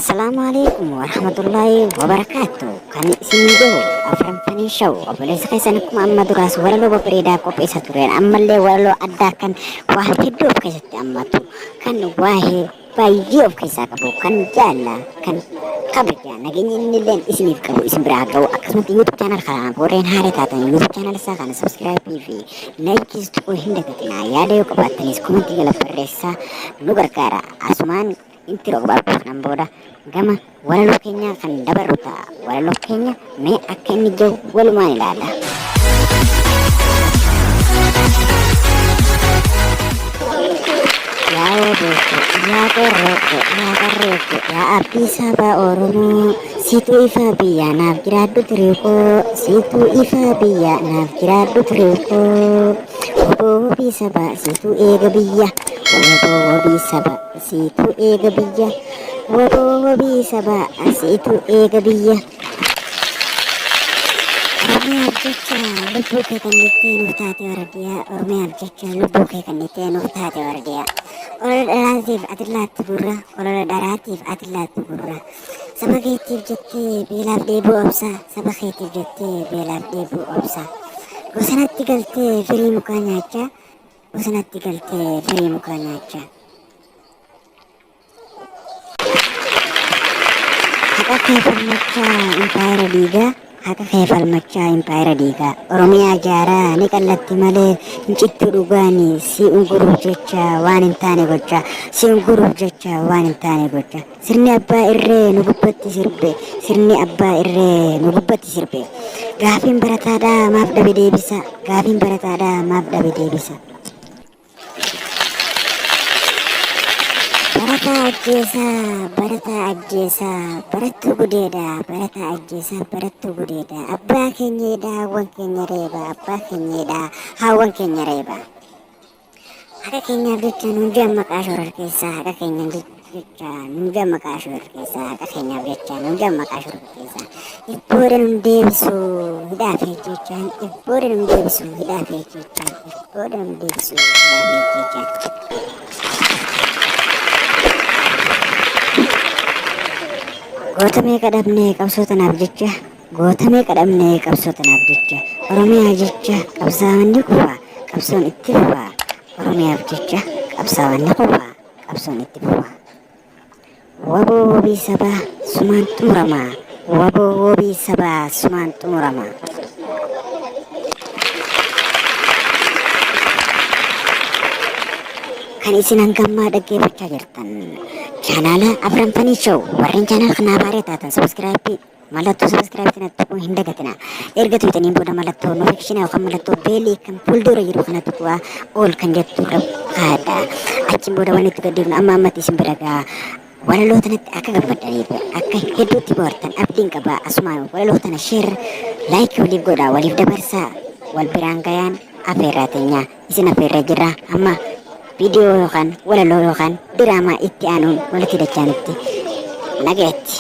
Assalamualaikum warahmatullahi wabarakatuh. Kan isin afran fani show obboleessa keessan akkuma amma duraas walaloo babbareedaa qopheessaa tureen ammallee walaloo addaa kan waa hedduu of keessatti hammatu kan waa'ee baay'ee of keessaa qabu kan jaalla kan kabaja nageenya innilleen isiniif qabu isin biraa ga'u akkasumas YouTube channel kanaan warreen haaraa taatan YouTube channel isaa kana subscribe fi like tuquu hin dagatinaa yaada yoo qabaattanis komentii jala barreessaa nu gargaara asumaan inti roga nan booda gama walaloo keenya kan dabarru ta'a walaloo keenya mee akka inni jiru walumaan ilaalla. Yaa Obeeko, yaa Qorrooko, yaa Qarreeko, yaa Abdii Saba Oromoo, siituu ifa biyya naaf jiraadhu tiriikoo, siituu ifa biyya naaf jiraadhu tiriikoo, oboo wabii saba siituu eega biyya, oboo wabii saba siituu eega biyya, oboo wabii saba siituu eega biyya. Oromiyaaf jecha lubbuu kee kan jettee nuuf taate wardiyaa, Oromiyaaf jecha lubbuu kee kan jettee nuuf taate wardiyaa. Olola dharaatiif ati laatti gurra, olola dharaatiif ati laatti gurra. Saba keetiif jettee beelaaf dheebuu obsa, saba keetiif jettee beelaaf dheebuu obsa. Bosonatti galtee firii mukaa nyaachaa, bosonatti galtee firii mukaa nyaachaa. Haqa kee falmachaa impaayera diigaa, haqa kee falmachaa impaayera diigaa. Oromiyaa jaaraa ni qallatti malee hin cittu dhugaani si unguruuf jecha waan hin taane gocha, si unguruuf jecha waan hin taane gocha. Sirni abbaa irree nu gubbatti sirbe, sirni abbaa irree nu gubbatti sirbe. Gaafiin barataadhaa maaf dhabe deebisa, gaafiin barataadhaa maaf dhabe deebisa. Barataa ajjeesaa, barataa ajjeesaa, barattuu gudeedhaa, barataa ajjeesaa, barattuu gudeedhaa. Abbaa keenyadhaa, hawwan keenya reebaa, abbaa keenyadhaa, hawwan keenya reebaa. Haqa keenyaaf jecha nuti amma qaashoo keessaa, haqa keenyaaf jecha nuti amma qaashoo keessaa, haqa keenyaaf jecha nuti amma qaashoo keessaa. Ibbooda nu deebisu hidhaafee jechaan, ibbooda nu deebisu hidhaafee jechaan, ibbooda nu deebisu hidhaafee jechaan. Goota meeqa dhabnee qabsoo tanaaf jecha, goota meeqa dhabnee qabsoo tanaaf jecha. Oromiyaa jecha qabsaa'onni kufaa, qabsoon itti fufaa. Oromiyaaf jecha qabsaa'onni kufaa, qabsoon itti fufaa. Waboo wabii sabaa sumaan xumuramaa, waboo wabii sabaa sumaan xumuramaa. Kan isin hangammaa dhaggeeffachaa jirtan chaanaala afran fanii show warreen chaanaala kanaa baaree taatan subscribe mallattoo subscribe kanatti tuquu hin dagatinaa. Erga tuutaniin booda mallattoo notification yookaan mallattoo beelii kan fuuldura jiru kana tuqaa ol kan jettu haadha. Achiin booda waan itti gaddeefnu amma ammatti isin bira gaa walaloo tanatti akka gammaddaniif akka hedduutti bohaartan abdiin qabaa. Asumaan walaloo tana share like waliif godhaa waliif dabarsaa wal biraan gayaan afeerraa teenyaa isin afeerra jirra amma. Video yookaan walaloo yookaan diraamaa itti aanuun walitti dachaanitti nagaatti.